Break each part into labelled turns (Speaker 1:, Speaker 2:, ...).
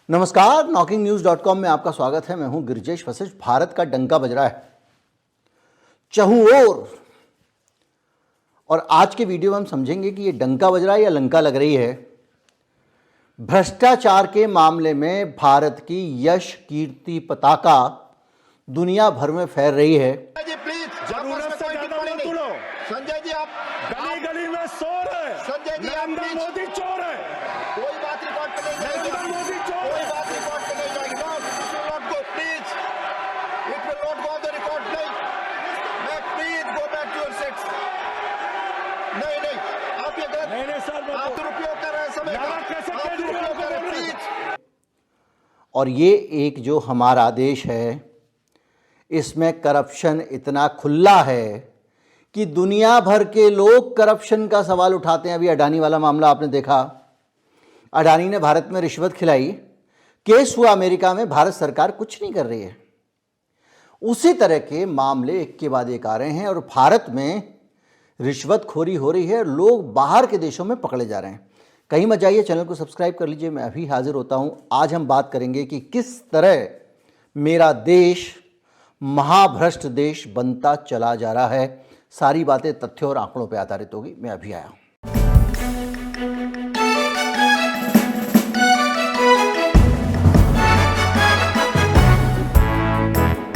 Speaker 1: नमस्कार, knocking-news.com में आपका स्वागत है। मैं हूं गिरिजेश वशिष्ठ। भारत का डंका बज रहा है चहुं ओर, और आज के वीडियो में हम समझेंगे कि ये डंका बज रहा है या लंका लग रही है। भ्रष्टाचार के मामले में भारत की यश कीर्ति पताका दुनिया भर में फैल रही है।
Speaker 2: संजय जी, आप
Speaker 3: गली गली में शोर है।
Speaker 2: संजय जी, आप
Speaker 3: नरेंद्र मोदी चोर है।
Speaker 2: कोई बात रिकॉर्ड पे नहीं जाएगी।
Speaker 3: नरेंद्र मोदी चोर
Speaker 2: कोई
Speaker 3: है।
Speaker 2: बात रिकॉर्ड पे नहीं जाएगी। Not go please, it will not go on the record. नहीं, मैं please go back to your seats. नहीं, आप ये गलत
Speaker 3: नहीं सर,
Speaker 2: आप दुरुपयोग कर रहे हैं समय का।
Speaker 3: कैसे
Speaker 2: आप दुरुपयोग कर रहे हैं, प्लीज।
Speaker 1: और ये एक जो हमारा देश है, इसमें करप्शन इतना खुला है कि दुनिया भर के लोग करप्शन का सवाल उठाते हैं। अभी अडानी वाला मामला आपने देखा, अडानी ने भारत में रिश्वत खिलाई, केस हुआ अमेरिका में, भारत सरकार कुछ नहीं कर रही है। उसी तरह के मामले एक के बाद एक आ रहे हैं और भारत में रिश्वतखोरी हो रही है, लोग बाहर के देशों में पकड़े जा रहे हैं। कहीं मत जाइए, चैनल को सब्सक्राइब कर लीजिए। मैं अभी हाजिर होता हूं। आज हम बात करेंगे कि किस तरह मेरा देश महाभ्रष्ट देश बनता चला जा रहा है। सारी बातें तथ्यों और आंकड़ों पर आधारित होगी। मैं अभी आया हूं।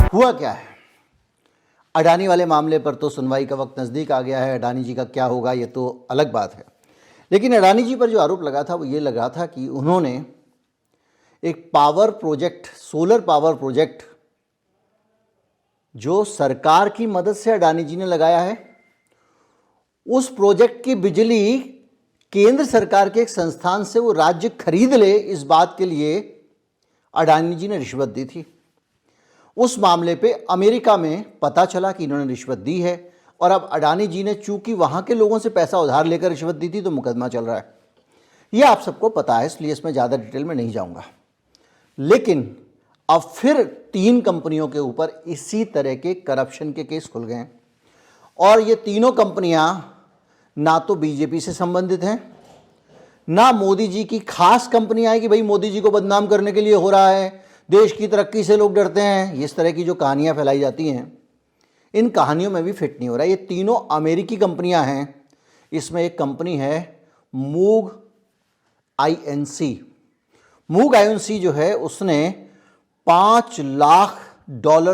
Speaker 1: हुआ क्या है, अडानी वाले मामले पर तो सुनवाई का वक्त नज़दीक आ गया है। अडानी जी का क्या होगा ये तो अलग बात है, लेकिन अडानी जी पर जो आरोप लगा था वो ये लगा था कि उन्होंने एक power project, solar power project, जो सरकार की मदद से अडानी जी ने लगाया है, उस प्रोजेक्ट की बिजली केंद्र सरकार के एक संस्थान से वो राज्य खरीद ले, इस बात के लिए अडानी जी ने रिश्वत दी थी। उस मामले पे अमेरिका में पता चला कि इन्होंने रिश्वत दी है और अब अडानी जी ने चूंकि वहाँ के लोगों से पैसा उधार लेकर रिश्वत दी थी तो मुकदमा चल रहा है। ये आप सबको पता है, इसलिए इसमें ज़्यादा डिटेल में नहीं जाऊँगा। लेकिन अब फिर 3 कंपनियों के ऊपर इसी तरह के करप्शन के केस खुल गए हैं और ये तीनों कंपनियां ना तो बीजेपी से संबंधित हैं, ना मोदी जी की खास कंपनियां हैं कि भाई मोदी जी को बदनाम करने के लिए हो रहा है, देश की तरक्की से लोग डरते हैं। इस तरह की जो कहानियां फैलाई जाती हैं, इन कहानियों में भी फिट नहीं हो रहा। ये तीनों अमेरिकी कंपनियां हैं। इसमें एक कंपनी है मूग INC। मूग INC जो है उसने $5 लाख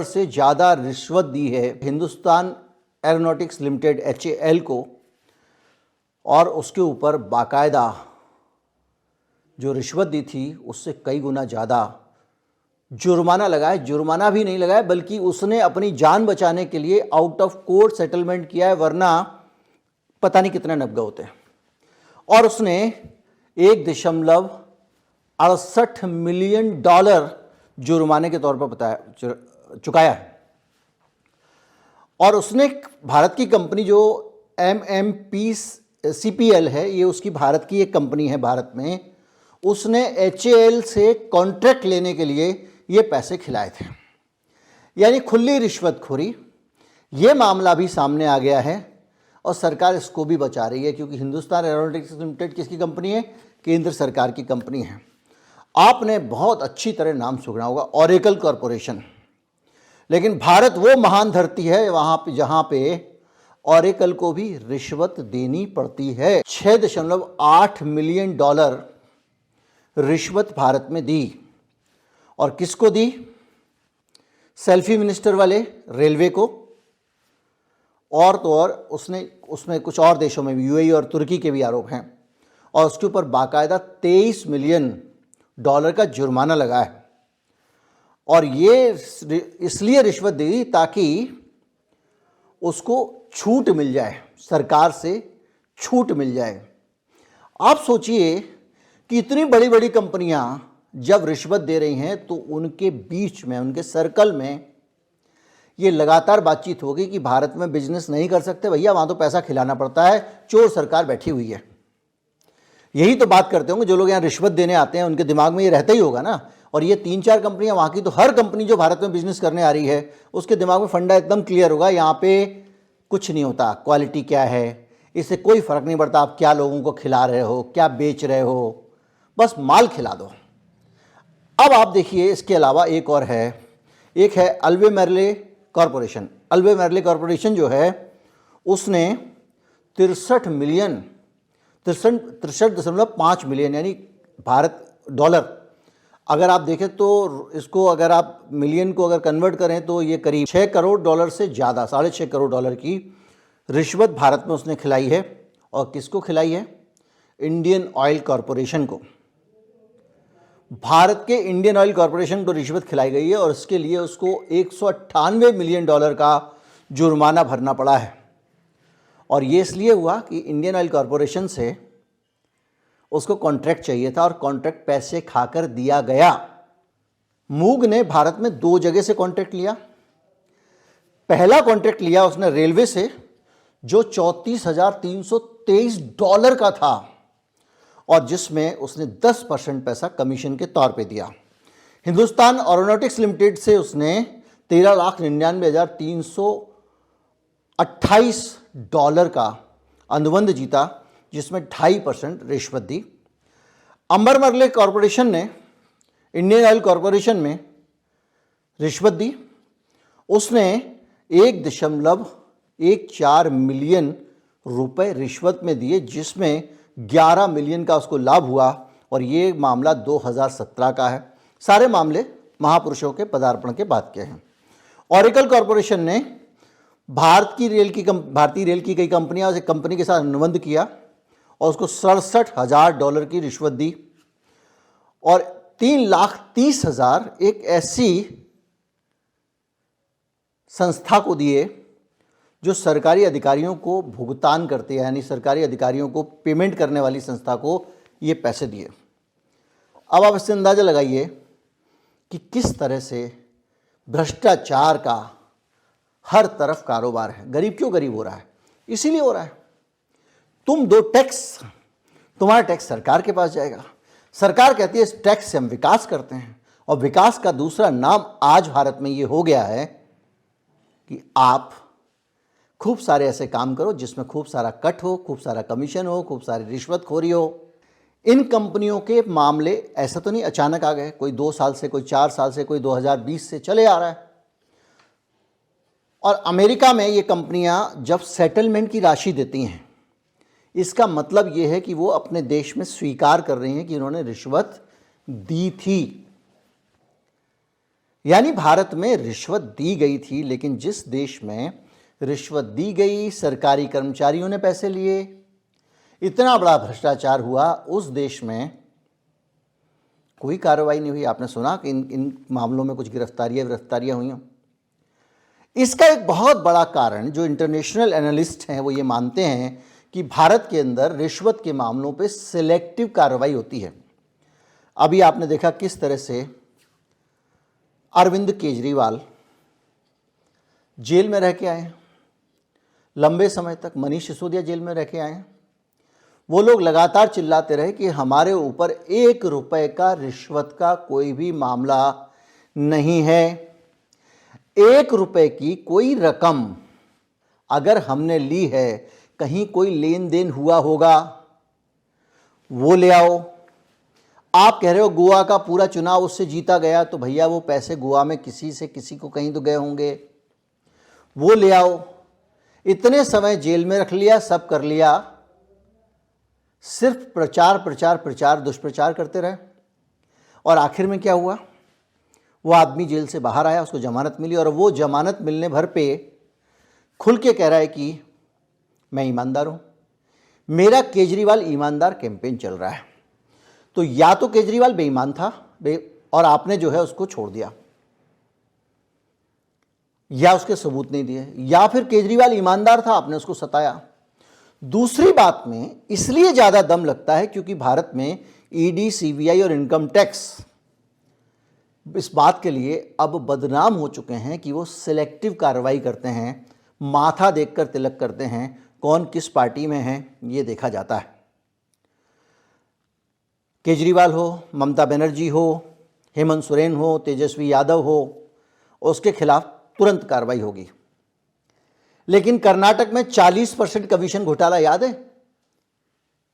Speaker 1: से ज़्यादा रिश्वत दी है हिंदुस्तान एरोनॉटिक्स लिमिटेड HAL को, और उसके ऊपर बाकायदा जो रिश्वत दी थी उससे कई गुना ज़्यादा जुर्माना लगाया। जुर्माना भी नहीं लगाया बल्कि उसने अपनी जान बचाने के लिए आउट ऑफ कोर्ट सेटलमेंट किया है, वरना पता नहीं कितने नब्बे होते हैं। और उसने $1.68 मिलियन जुर्माने के तौर पर चुकाया है। और उसने भारत की कंपनी जो MMPCPL है, ये उसकी भारत की एक कंपनी है भारत में, उसने HAL से कॉन्ट्रैक्ट लेने के लिए ये पैसे खिलाए थे। यानी खुली रिश्वतखोरी। ये मामला भी सामने आ गया है और सरकार इसको भी बचा रही है, क्योंकि हिंदुस्तान एरोनॉटिक्स लिमिटेड किसकी कंपनी है? केंद्र सरकार की कंपनी है। आपने बहुत अच्छी तरह नाम सुना होगा, ओरेकल कॉरपोरेशन। लेकिन भारत वो महान धरती है वहाँ पे जहाँ पे ओरेकल को भी रिश्वत देनी पड़ती है। $6.8 मिलियन रिश्वत भारत में दी। और किसको दी? सेल्फी मिनिस्टर वाले रेलवे को, और तो और उसमें कुछ और देशों में भी, UAE और तुर्की के भी आरोप हैं। और उसके ऊपर बाकायदा $23 मिलियन का जुर्माना लगा है। और ये इसलिए रिश्वत दी ताकि उसको छूट मिल जाए, सरकार से छूट मिल जाए। आप सोचिए कि इतनी बड़ी बड़ी कंपनियां जब रिश्वत दे रही हैं तो उनके बीच में, उनके सर्कल में ये लगातार बातचीत होगी कि भारत में बिजनेस नहीं कर सकते भैया, वहाँ तो पैसा खिलाना पड़ता है, चोर सरकार बैठी हुई है। यही तो बात करते होंगे जो लोग यहाँ रिश्वत देने आते हैं, उनके दिमाग में ये रहता ही होगा ना। और ये 3-4 कंपनियां वहाँ की, तो हर कंपनी जो भारत में बिजनेस करने आ रही है उसके दिमाग में फंडा एकदम क्लियर होगा, यहाँ पे कुछ नहीं होता, क्वालिटी क्या है इससे कोई फ़र्क नहीं पड़ता, आप क्या लोगों को खिला रहे हो, क्या बेच रहे हो, बस माल खिला दो। अब आप देखिए, इसके अलावा एक और है, एक है अल्बेमार्ले कॉरपोरेशन। अल्बेमार्ले कॉरपोरेशन जो है उसने 63.5 मिलियन यानी भारत डॉलर, अगर आप देखें तो इसको अगर आप मिलियन को अगर कन्वर्ट करें तो ये करीब 6 करोड़ डॉलर से ज़्यादा, 6.5 करोड़ डॉलर की रिश्वत भारत में उसने खिलाई है। और किसको खिलाई है? इंडियन ऑयल कॉरपोरेशन को। भारत के इंडियन ऑयल कॉरपोरेशन को रिश्वत खिलाई गई है और इसके लिए उसको 198 मिलियन डॉलर का जुर्माना भरना पड़ा है। और ये इसलिए हुआ कि इंडियन ऑयल कॉरपोरेशन से उसको कॉन्ट्रैक्ट चाहिए था और कॉन्ट्रैक्ट पैसे खाकर दिया गया। मूग ने भारत में 2 जगह से कॉन्ट्रैक्ट लिया। पहला कॉन्ट्रैक्ट लिया उसने रेलवे से, जो 34,323 डॉलर का था और जिसमें उसने 10% पैसा कमीशन के तौर पे दिया। हिंदुस्तान एरोनॉटिक्स लिमिटेड से उसने 13,99,328 डॉलर का अनुबंध जीता, जिसमें 2.5% रिश्वत दी। अल्बेमार्ले कॉरपोरेशन ने इंडियन ऑयल कॉरपोरेशन में रिश्वत दी। उसने 1.14 मिलियन रुपए रिश्वत में दिए, जिसमें 11 मिलियन का उसको लाभ हुआ। और ये मामला 2017 का है। सारे मामले महापुरुषों के पदार्पण के बाद के हैं। ऑरेकल कॉरपोरेशन ने भारतीय रेल की कई कंपनियां कंपनी के साथ अनुबंध किया और उसको 67,000 डॉलर की रिश्वत दी। और 3,30,000 एक ऐसी संस्था को दिए जो सरकारी अधिकारियों को भुगतान करती है, यानी सरकारी अधिकारियों को पेमेंट करने वाली संस्था को ये पैसे दिए। अब आप इससे अंदाज़ा लगाइए कि किस तरह से भ्रष्टाचार का हर तरफ कारोबार है। गरीब क्यों गरीब हो रहा है? इसीलिए हो रहा है। तुम दो टैक्स, तुम्हारा टैक्स सरकार के पास जाएगा, सरकार कहती है इस टैक्स से हम विकास करते हैं। और विकास का दूसरा नाम आज भारत में ये हो गया है कि आप खूब सारे ऐसे काम करो जिसमें खूब सारा कट हो, खूब सारा कमीशन हो, खूब सारी रिश्वतखोरी हो। इन कंपनियों के मामले ऐसा तो नहीं अचानक आ गए, कोई 2 साल से, कोई 4 साल से, कोई 2020 से चले आ रहा है। और अमेरिका में ये कंपनियां जब सेटलमेंट की राशि देती हैं, इसका मतलब ये है कि वो अपने देश में स्वीकार कर रही हैं कि इन्होंने रिश्वत दी थी। यानी भारत में रिश्वत दी गई थी, लेकिन जिस देश में रिश्वत दी गई, सरकारी कर्मचारियों ने पैसे लिए, इतना बड़ा भ्रष्टाचार हुआ, उस देश में कोई कार्रवाई नहीं हुई। आपने सुना कि इन मामलों में कुछ गिरफ्तारियां हुई हैं। इसका एक बहुत बड़ा कारण जो इंटरनेशनल एनालिस्ट हैं वो ये मानते हैं कि भारत के अंदर रिश्वत के मामलों पे सिलेक्टिव कार्रवाई होती है। अभी आपने देखा किस तरह से अरविंद केजरीवाल जेल में रह के आए, लंबे समय तक मनीष सिसोदिया जेल में रह के आए। वो लोग लगातार चिल्लाते रहे कि हमारे ऊपर 1 रुपए का रिश्वत का कोई भी मामला नहीं है। 1 रुपए की कोई रकम अगर हमने ली है, कहीं कोई लेन देन हुआ होगा, वो ले आओ। आप कह रहे हो गोवा का पूरा चुनाव उससे जीता गया, तो भैया वो पैसे गोवा में किसी से किसी को कहीं तो गए होंगे, वो ले आओ। इतने समय जेल में रख लिया, सब कर लिया, सिर्फ प्रचार दुष्प्रचार करते रहे। और आखिर में क्या हुआ? वो आदमी जेल से बाहर आया, उसको जमानत मिली और वो जमानत मिलने भर पे खुल के कह रहा है कि मैं ईमानदार हूं, मेरा केजरीवाल ईमानदार कैंपेन चल रहा है। तो या तो केजरीवाल बेईमान था और आपने जो है उसको छोड़ दिया, या उसके सबूत नहीं दिए, या फिर केजरीवाल ईमानदार था, आपने उसको सताया। दूसरी बात में इसलिए ज़्यादा दम लगता है क्योंकि भारत में ईडी, सीबीआई और इनकम टैक्स इस बात के लिए अब बदनाम हो चुके हैं कि वो सिलेक्टिव कार्रवाई करते हैं, माथा देखकर तिलक करते हैं, कौन किस पार्टी में है ये देखा जाता है। केजरीवाल हो, ममता बनर्जी हो, हेमंत सोरेन हो, तेजस्वी यादव हो, उसके खिलाफ तुरंत कार्रवाई होगी। लेकिन कर्नाटक में 40% कमीशन घोटाला याद है?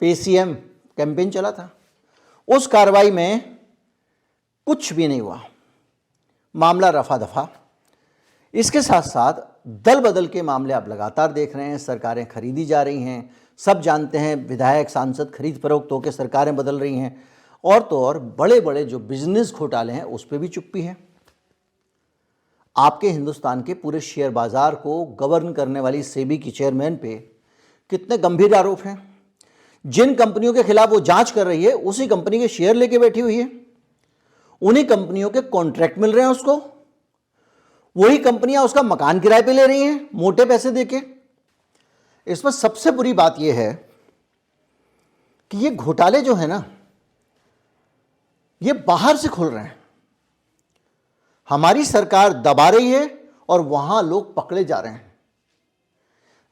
Speaker 1: पेसीएम कैंपेन चला था, उस कार्रवाई में कुछ भी नहीं हुआ, मामला रफा दफा। इसके साथ साथ दल बदल के मामले आप लगातार देख रहे हैं, सरकारें खरीदी जा रही हैं। सब जानते हैं विधायक सांसद खरीद फरोख्त होकर सरकारें बदल रही हैं, और तो और बड़े बड़े जो बिजनेस घोटाले हैं उस पर भी चुप्पी है। आपके हिंदुस्तान के पूरे शेयर बाजार को गवर्न करने वाली सेबी की चेयरमैन पे कितने गंभीर आरोप हैं। जिन कंपनियों के खिलाफ वो जांच कर रही है उसी कंपनी के शेयर लेके बैठी हुई है, उन्हीं कंपनियों के कॉन्ट्रैक्ट मिल रहे हैं उसको, वही कंपनियां उसका मकान किराए पे ले रही हैं मोटे पैसे देके। इसमें सबसे बुरी बात यह है कि ये घोटाले जो है ना, ये बाहर से खुल रहे हैं। हमारी सरकार दबा रही है और वहां लोग पकड़े जा रहे हैं।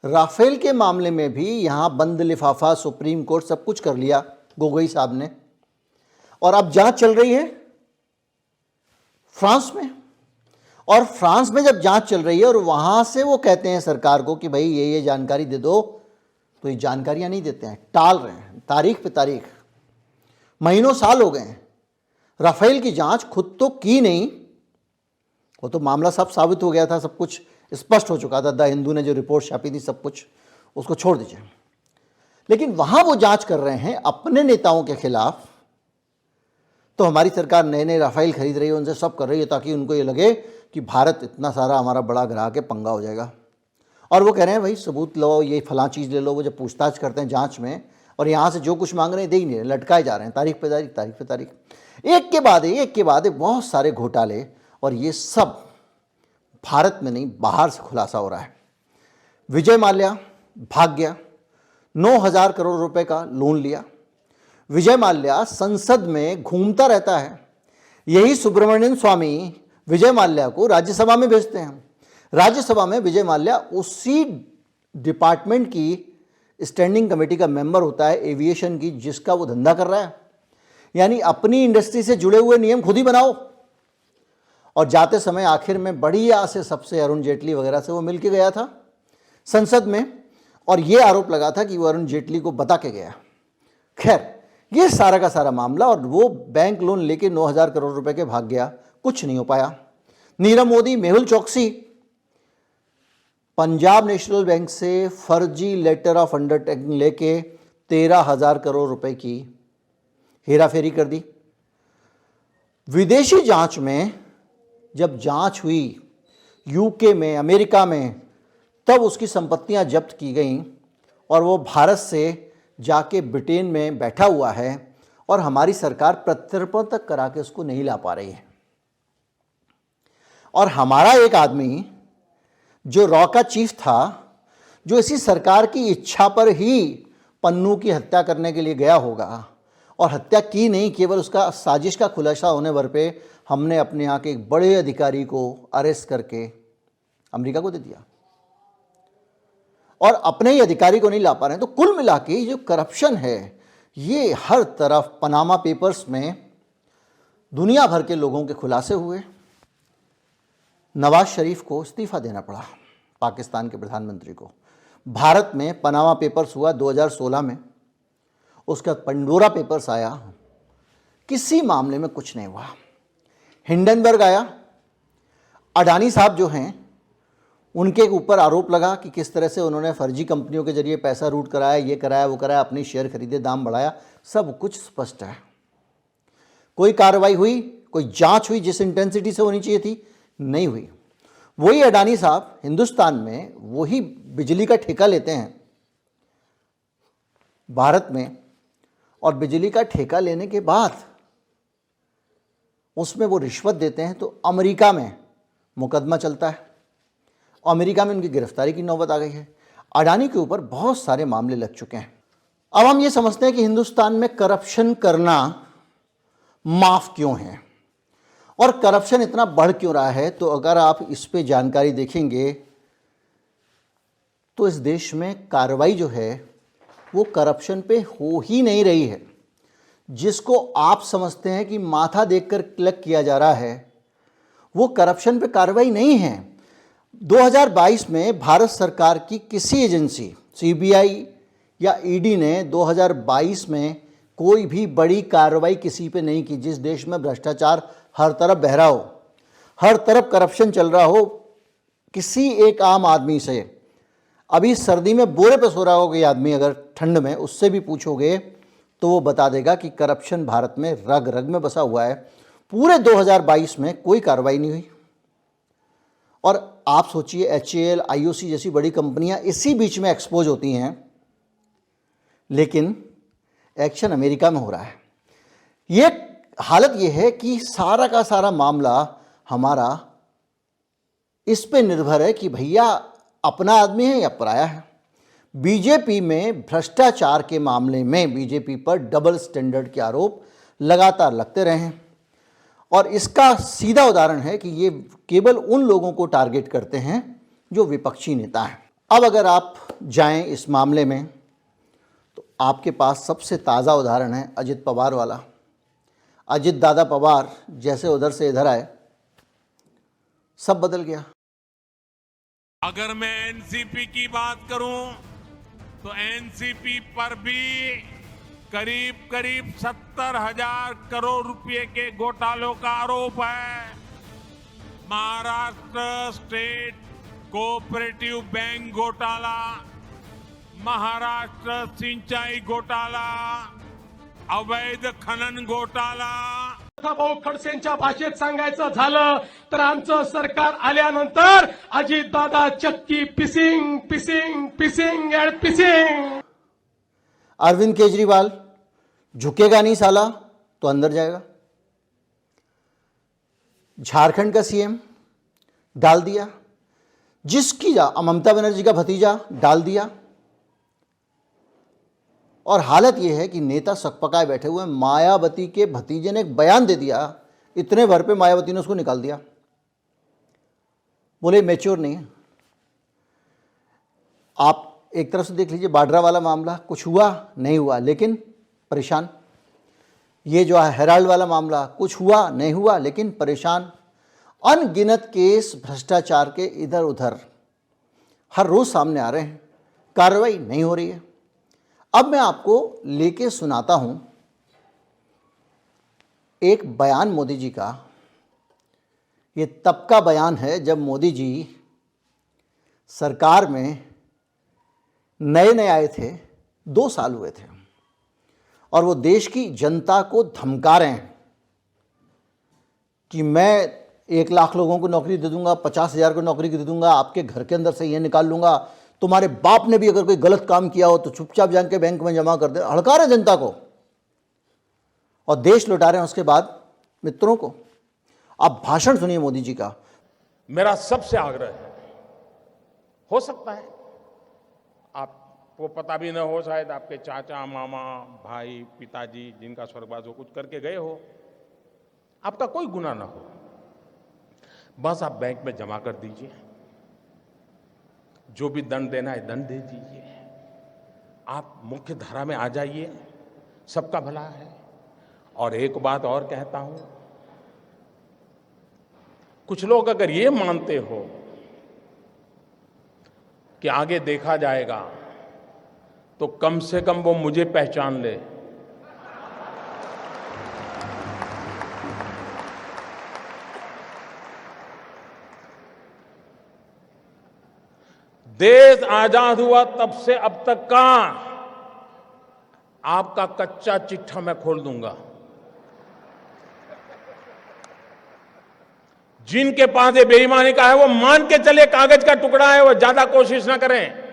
Speaker 1: राफेल के मामले में भी यहां बंद लिफाफा, सुप्रीम कोर्ट सब कुछ कर लिया गोगोई साहब ने, और अब जांच चल रही है फ्रांस में। और फ्रांस में जब जांच चल रही है और वहां से वो कहते हैं सरकार को कि भाई ये जानकारी दे दो, तो ये जानकारियां नहीं देते हैं, टाल रहे हैं तारीख पे तारीख। महीनों साल हो गए हैं, राफेल की जांच खुद तो की नहीं, वो तो मामला सब साबित हो गया था, सब कुछ स्पष्ट हो चुका था। द हिंदू ने जो रिपोर्ट छापी थी सब कुछ, उसको छोड़ दीजिए। लेकिन वहां वो जांच कर रहे हैं अपने नेताओं के खिलाफ। तो हमारी सरकार नए नए राफेल खरीद रही है, उनसे सब कर रही है ताकि उनको ये लगे कि भारत इतना सारा हमारा बड़ा ग्राहक है, पंगा हो जाएगा। और वो कह रहे हैं भाई सबूत लो, ये फलां चीज़ ले लो। वो जब पूछताछ करते हैं जांच में, और यहाँ से जो कुछ मांग रहे हैं दे ही नहीं रहे, लटकाए जा रहे हैं तारीख पे तारीख, तारीख पे तारीख, एक के बाद एक बहुत सारे घोटाले। और ये सब भारत में नहीं, बाहर से खुलासा हो रहा है। विजय माल्या भाग गया, 9,000 करोड़ रुपए का लोन लिया। विजय माल्या संसद में घूमता रहता है, यही सुब्रमण्यम स्वामी विजय माल्या को राज्यसभा में भेजते हैं। राज्यसभा में विजय माल्या उसी डिपार्टमेंट की स्टैंडिंग कमेटी का मेंबर होता है, एविएशन की, जिसका वो धंधा कर रहा है। यानी अपनी इंडस्ट्री से जुड़े हुए नियम खुद ही बनाओ। और जाते समय आखिर में बढ़िया से सबसे अरुण जेटली वगैरह से वो मिल के गया था संसद में, और ये आरोप लगा था कि वो अरुण जेटली को बता के गया। खैर, ये सारा का सारा मामला, और वो बैंक लोन लेके 9,000 करोड़ रुपए के भाग गया, कुछ नहीं हो पाया। नीरव मोदी, मेहुल चौकसी पंजाब नेशनल बैंक से फर्जी लेटर ऑफ अंडरटेकिंग लेके 13,000 करोड़ रुपए की हेराफेरी कर दी। विदेशी जांच में जब जांच हुई यूके में, अमेरिका में, तब उसकी संपत्तियां जब्त की गईं, और वो भारत से जाके ब्रिटेन में बैठा हुआ है, और हमारी सरकार प्रत्यर्पण तक करा के उसको नहीं ला पा रही है। और हमारा एक आदमी जो रॉ का चीफ था, जो इसी सरकार की इच्छा पर ही पन्नू की हत्या करने के लिए गया होगा, और हत्या की नहीं, केवल उसका साजिश का खुलासा होने भर पे हमने अपने यहाँ के एक बड़े अधिकारी को अरेस्ट करके अमेरिका को दे दिया, और अपने ही अधिकारी को नहीं ला पा रहे हैं। तो कुल मिला के जो करप्शन है, ये हर तरफ पनामा पेपर्स में दुनिया भर के लोगों के खुलासे हुए। नवाज शरीफ को इस्तीफा देना पड़ा, पाकिस्तान के प्रधानमंत्री को। भारत में पनामा पेपर्स हुआ 2016 में, उसका पंडोरा पेपर्स आया, किसी मामले में कुछ नहीं हुआ। हिंडनबर्ग आया, अडानी साहब जो हैं उनके ऊपर आरोप लगा कि किस तरह से उन्होंने फर्जी कंपनियों के जरिए पैसा रूट कराया, ये कराया, वो कराया, अपनी शेयर खरीदे, दाम बढ़ाया, सब कुछ स्पष्ट है। कोई कार्रवाई हुई, कोई जांच हुई जिस इंटेंसिटी से होनी चाहिए थी, नहीं हुई। वही अडानी साहब हिंदुस्तान में वही बिजली का ठेका लेते हैं भारत में, और बिजली का ठेका लेने के बाद उसमें वो रिश्वत देते हैं, तो अमेरिका में मुकदमा चलता है, अमेरिका में उनकी गिरफ्तारी की नौबत आ गई है। अडानी के ऊपर बहुत सारे मामले लग चुके हैं। अब हम ये समझते हैं कि हिंदुस्तान में करप्शन करना माफ क्यों है, और करप्शन इतना बढ़ क्यों रहा है। तो अगर आप इस पे जानकारी देखेंगे तो इस देश में कार्रवाई जो है वो करप्शन पे हो ही नहीं रही है। जिसको आप समझते हैं कि माथा देखकर क्लिक किया जा रहा है, वो करप्शन पे कार्रवाई नहीं है। 2022 में भारत सरकार की किसी एजेंसी, सीबीआई या ईडी ने 2022 में कोई भी बड़ी कार्रवाई किसी पे नहीं की। जिस देश में भ्रष्टाचार हर तरफ बहरा हो, हर तरफ करप्शन चल रहा हो, किसी एक आम आदमी से अभी सर्दी में बोरे पे सो रहा हो कोई आदमी, अगर ठंड में उससे भी पूछोगे तो वो बता देगा कि करप्शन भारत में रग रग में बसा हुआ है। पूरे 2022 में कोई कार्रवाई नहीं हुई। और आप सोचिए, HAL, IOC जैसी बड़ी कंपनियां इसी बीच में एक्सपोज होती हैं, लेकिन एक्शन अमेरिका में हो रहा है। ये हालत ये है कि सारा का सारा मामला हमारा इस पे निर्भर है कि भैया अपना आदमी है या पराया है। बीजेपी में भ्रष्टाचार के मामले में बीजेपी पर डबल स्टैंडर्ड के आरोप लगातार लगते रहे हैं, और इसका सीधा उदाहरण है कि ये केवल उन लोगों को टारगेट करते हैं जो विपक्षी नेता हैं। अब अगर आप जाएं इस मामले में तो आपके पास सबसे ताज़ा उदाहरण है अजित पवार वाला। अजित दादा पवार जैसे उधर से इधर आए, सब बदल गया।
Speaker 4: अगर मैं एनसीपी की बात करूं तो एनसीपी पर भी करीब 70,000 करोड़ रुपए के घोटालों का आरोप है। महाराष्ट्र स्टेट कोऑपरेटिव बैंक घोटाला, महाराष्ट्र सिंचाई घोटाला, अवैध खनन घोटाला।
Speaker 5: भाऊ खडसेंच्या भाषेत सांगायचं झालं तर आमचं सरकार आल्यानंतर अजितदादा चक्की पिसिंग पिसिंग पिसिंग एंड पिसिंग।
Speaker 1: अरविंद केजरीवाल झुकेगा नहीं साला तो अंदर जाएगा। झारखंड का सीएम डाल दिया, जिसकी ममता बनर्जी का भतीजा डाल दिया। और हालत यह है कि नेता सकपकाए बैठे हुए। मायावती के भतीजे ने एक बयान दे दिया, इतने भर पे मायावती ने उसको निकाल दिया, बोले मैच्योर नहीं है। आप एक तरफ से देख लीजिए, बाड्रा वाला मामला कुछ हुआ नहीं हुआ लेकिन परेशान। ये जो है हेराल्ड वाला मामला कुछ हुआ नहीं हुआ लेकिन परेशान। अनगिनत केस भ्रष्टाचार के इधर उधर हर रोज सामने आ रहे हैं, कार्रवाई नहीं हो रही है। अब मैं आपको लेके सुनाता हूं एक बयान मोदी जी का। ये तब का बयान है जब मोदी जी सरकार में नए नए आए थे, 2 साल हुए थे, और वो देश की जनता को धमका रहे हैं कि मैं 1 लाख लोगों को नौकरी दे दूंगा, 50,000 को नौकरी दे दूंगा, आपके घर के अंदर से ये निकाल लूंगा, तुम्हारे बाप ने भी अगर कोई गलत काम किया हो तो चुपचाप जाके बैंक में जमा कर दे। हड़का रहे जनता को और देश लुटा रहे हैं। उसके बाद मित्रों को आप भाषण सुनिए मोदी जी का।
Speaker 6: मेरा सबसे आग्रह है, हो सकता है आपको पता भी न हो, शायद आपके चाचा, मामा, भाई, पिताजी जिनका स्वर्गवास हो कुछ करके गए हो, आपका कोई गुनाह ना हो, बस आप बैंक में जमा कर दीजिए, जो भी दंड देना है दंड दे दीजिए, आप मुख्य धारा में आ जाइए, सबका भला है। और एक बात और कहता हूं, कुछ लोग अगर ये मानते हो कि आगे देखा जाएगा तो कम से कम वो मुझे पहचान ले। देश आजाद हुआ तब से अब तक का आपका कच्चा चिट्ठा मैं खोल दूंगा। जिनके पास ये बेईमानी का है वो मान के चले कागज का टुकड़ा है, वो ज्यादा कोशिश ना करें,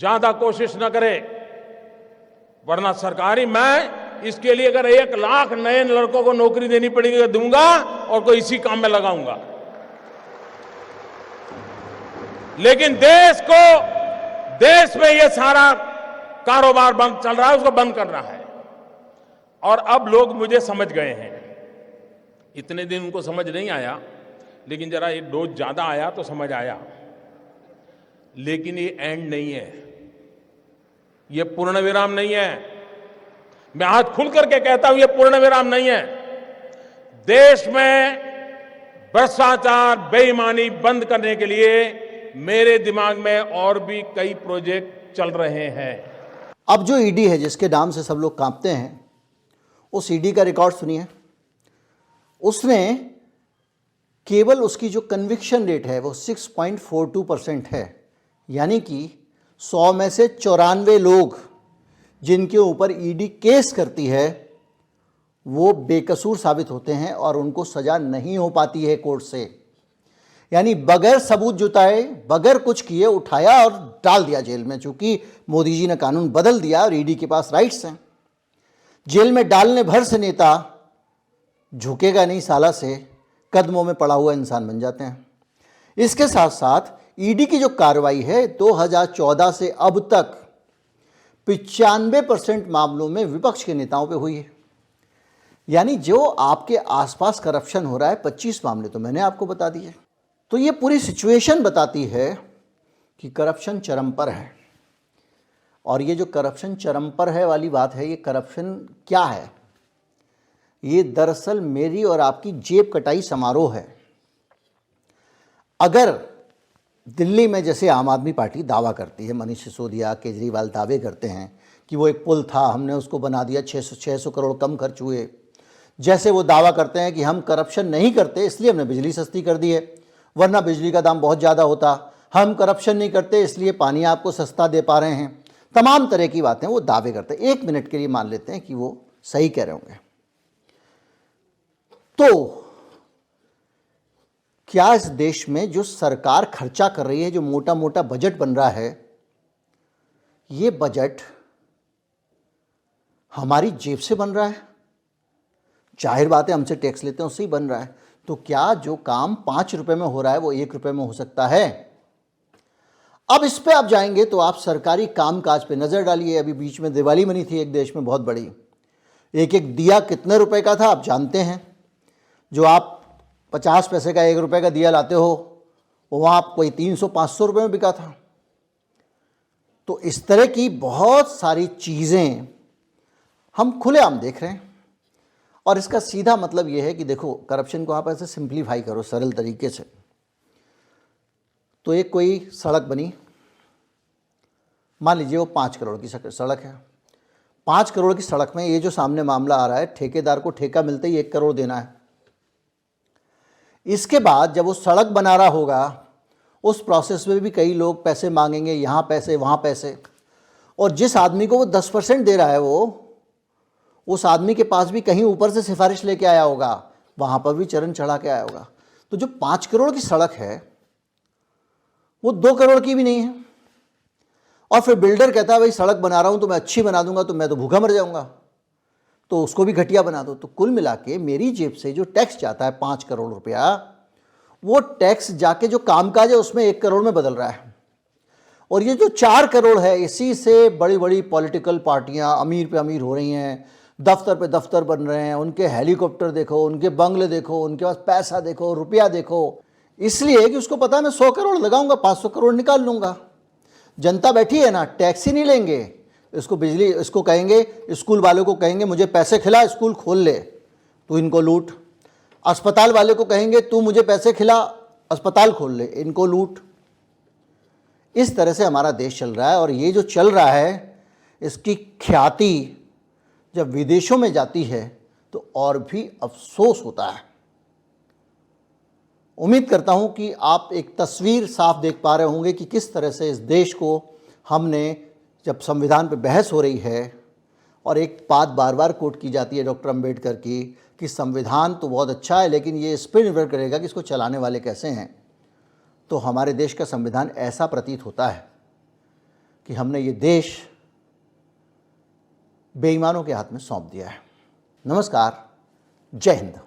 Speaker 6: ज्यादा कोशिश ना करें, वरना सरकारी मैं इसके लिए अगर 1 लाख नए लड़कों को नौकरी देनी पड़ेगी दूंगा और कोई इसी काम में लगाऊंगा। लेकिन देश में ये सारा कारोबार बंद चल रहा है, उसको बंद करना है। और अब लोग मुझे समझ गए हैं, इतने दिन उनको समझ नहीं आया, लेकिन जरा ये डोज ज्यादा आया तो समझ आया। लेकिन ये एंड नहीं है, ये पूर्ण विराम नहीं है। मैं हाथ खुल करके कहता हूं, ये पूर्ण विराम नहीं है। देश में भ्रष्टाचार, बेईमानी बंद करने के लिए मेरे दिमाग में और भी कई प्रोजेक्ट चल रहे हैं।
Speaker 1: अब जो ईडी है जिसके नाम से सब लोग कांपते हैं, उस ईडी का रिकॉर्ड सुनिए। उसने केवल उसकी जो कन्विक्शन रेट है वो 6.42% है, यानी कि 100 में से 94 लोग जिनके ऊपर ईडी केस करती है वो बेकसूर साबित होते हैं और उनको सजा नहीं हो पाती है कोर्ट से। यानी बगैर सबूत जुटाए, बगैर कुछ किए उठाया और डाल दिया जेल में, चूंकि मोदी जी ने कानून बदल दिया और ईडी के पास राइट्स हैं। जेल में डालने भर से नेता झुकेगा नहीं साला से कदमों में पड़ा हुआ इंसान बन जाते हैं। इसके साथ साथ ईडी की जो कार्रवाई है 2014 से अब तक 95% मामलों में विपक्ष के नेताओं पे हुई है। यानी जो आपके आसपास करप्शन हो रहा है 25 मामले तो मैंने आपको बता दिए। तो ये पूरी सिचुएशन बताती है कि करप्शन चरम पर है। और ये जो करप्शन चरम पर है वाली बात है, ये करप्शन क्या है? ये दरअसल मेरी और आपकी जेब कटाई समारोह है। अगर दिल्ली में जैसे आम आदमी पार्टी दावा करती है, मनीष सिसोदिया, केजरीवाल दावे करते हैं कि वो एक पुल था, हमने उसको बना दिया, 600 करोड़ कम खर्च हुए। जैसे वो दावा करते हैं कि हम करप्शन नहीं करते इसलिए हमने बिजली सस्ती कर दी है, वरना बिजली का दाम बहुत ज़्यादा होता। हम करप्शन नहीं करते इसलिए पानी आपको सस्ता दे पा रहे हैं। तमाम तरह की बातें वो दावे करते हैं। 1 मिनट के लिए मान लेते हैं कि वो सही कह रहे होंगे। तो क्या इस देश में जो सरकार खर्चा कर रही है, जो मोटा मोटा बजट बन रहा है, ये बजट हमारी जेब से बन रहा है? जाहिर बात है, हमसे टैक्स लेते हैं उससे ही बन रहा है। तो क्या जो काम 5 रुपए में हो रहा है वो 1 रुपए में हो सकता है? अब इस पे आप जाएंगे तो आप सरकारी कामकाज पे नजर डालिए। अभी बीच में दिवाली मनी थी एक देश में बहुत बड़ी। एक एक दिया कितने रुपए का था आप जानते हैं? जो आप 50 पैसे का 1 रुपए का दिया लाते हो वो वहाँ कोई 300-500 रुपए में बिका था। तो इस तरह की बहुत सारी चीज़ें हम खुलेआम देख रहे हैं। और इसका सीधा मतलब यह है कि देखो, करप्शन को आप ऐसे सिंप्लीफाई करो सरल तरीके से। तो एक कोई सड़क बनी, मान लीजिए वो 5 करोड़ की सड़क है। 5 करोड़ की सड़क में ये जो सामने मामला आ रहा है, ठेकेदार को ठेका मिलते ही 1 करोड़ देना है। इसके बाद जब वो सड़क बना रहा होगा उस प्रोसेस में भी कई लोग पैसे मांगेंगे, यहाँ पैसे वहाँ पैसे, और जिस आदमी को वो 10% दे रहा है वो उस आदमी के पास भी कहीं ऊपर से सिफारिश लेके आया होगा, वहाँ पर भी चरण चढ़ा के आया होगा। तो जो 5 करोड़ की सड़क है वो 2 करोड़ की भी नहीं है। और फिर बिल्डर कहता है भाई सड़क बना रहा हूँ तो मैं अच्छी बना दूंगा, तो मैं तो भूखा मर जाऊँगा, तो उसको भी घटिया बना दो। तो कुल मिला के मेरी जेब से जो टैक्स जाता है 5 करोड़ रुपया, वो टैक्स जाके जो कामकाज है उसमें 1 करोड़ में बदल रहा है। और ये जो 4 करोड़ है, इसी से बड़ी बड़ी पॉलिटिकल पार्टियां अमीर पे अमीर हो रही हैं, दफ्तर पे दफ्तर बन रहे हैं। उनके हेलीकॉप्टर देखो, उनके बंगले देखो, उनके पास पैसा देखो, रुपया देखो, इसलिए कि उसको पता है मैं 100 करोड़ लगाऊंगा, 500 करोड़ निकाल लूंगा। जनता बैठी है ना, टैक्स ही नहीं लेंगे। इसको बिजली, इसको कहेंगे, स्कूल वालों को कहेंगे मुझे पैसे खिला, स्कूल खोल ले, तू इनको लूट। अस्पताल वाले को कहेंगे तू मुझे पैसे खिला, अस्पताल खोल ले, इनको लूट। इस तरह से हमारा देश चल रहा है। और ये जो चल रहा है, इसकी ख्याति जब विदेशों में जाती है तो और भी अफसोस होता है। उम्मीद करता हूं कि आप एक तस्वीर साफ देख पा रहे होंगे कि किस तरह से इस देश को हमने, जब संविधान पर बहस हो रही है और एक बात बार बार कोट की जाती है डॉक्टर अंबेडकर की कि संविधान तो बहुत अच्छा है लेकिन ये इस पर निर्भर करेगा कि इसको चलाने वाले कैसे हैं, तो हमारे देश का संविधान ऐसा प्रतीत होता है कि हमने ये देश बेईमानों के हाथ में सौंप दिया है। नमस्कार, जय हिंद।